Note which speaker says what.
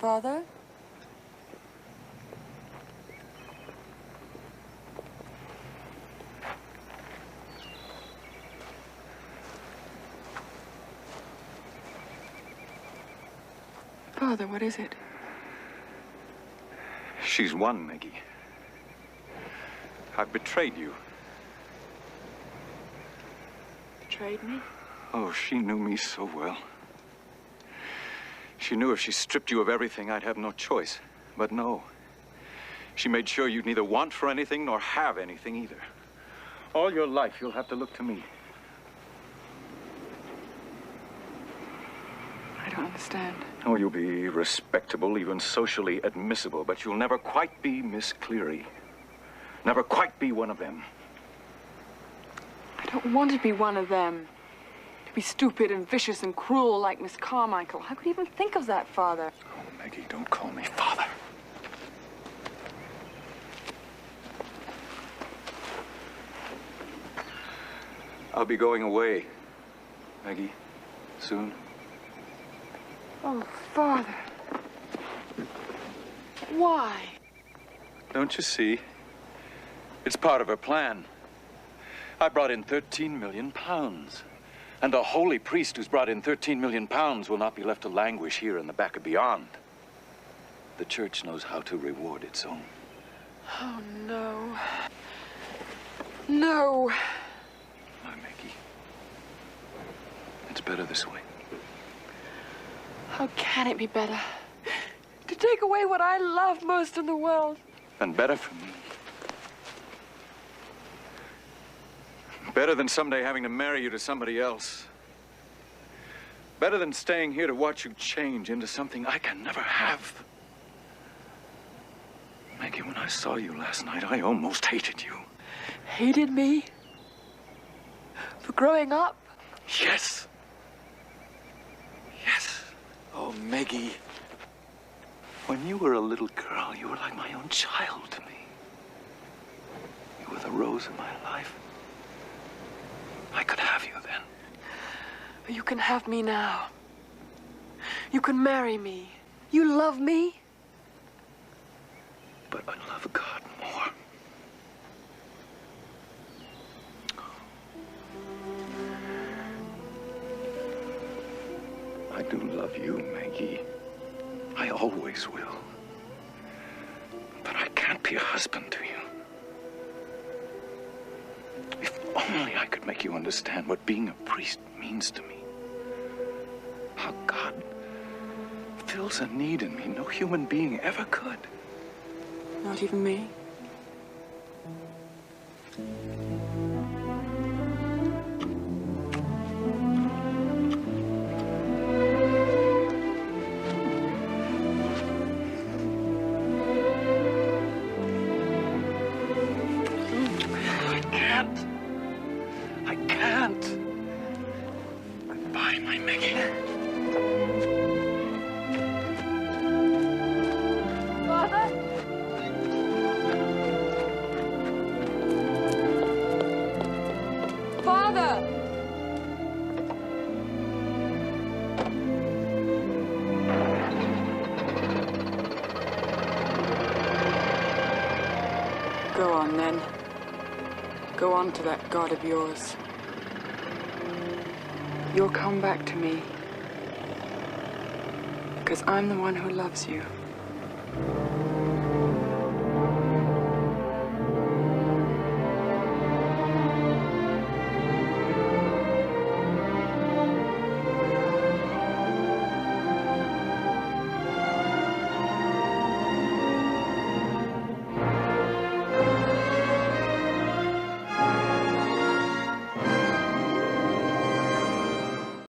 Speaker 1: Father? Father, what is it?
Speaker 2: She's won, Meggie. I've betrayed you.
Speaker 1: Betrayed me?
Speaker 2: Oh, she knew me so well. She knew if she stripped you of everything, I'd have no choice. But no. She made sure you'd neither want for anything nor have anything either. All your life, you'll have to look to me.
Speaker 1: I don't understand.
Speaker 2: Oh, you'll be respectable, even socially admissible, but you'll never quite be Miss Cleary. Never quite be one of them.
Speaker 1: I don't want to be one of them. To be stupid and vicious and cruel like Miss Carmichael. How could you even think of that, Father?
Speaker 2: Oh, Meggie, don't call me Father. I'll be going away, Meggie, soon.
Speaker 1: Oh, Father. Why?
Speaker 2: Don't you see? It's part of her plan. I brought in 13 million pounds. And a holy priest who's brought in 13 million pounds will not be left to languish here in the back of beyond. The church knows how to reward its own.
Speaker 1: Oh, no. No.
Speaker 2: My Meggie. It's better this way.
Speaker 1: How can it be better? To take away what I love most in the world.
Speaker 2: And better for me. Better than someday having to marry you to somebody else. Better than staying here to watch you change into something I can never have. Meggie, when I saw you last night, I almost hated you.
Speaker 1: Hated me? For growing up?
Speaker 2: Yes. Yes. Oh, Meggie. When you were a little girl, you were like my own child to me. You were the rose of my life. I could have you then.
Speaker 1: You can have me now. You can marry me. You love me.
Speaker 2: But I love God more. I do love you, Meggie. I always will. But I can't be a husband to you. If only I could make you understand what being a priest means to me. How God fills a need in me no human being ever could.
Speaker 1: Not even me?
Speaker 2: I can't. Goodbye, my Meggie.
Speaker 1: Father? Father! Go on, then. Go on to that God of yours. You'll come back to me. Because I'm the one who loves you.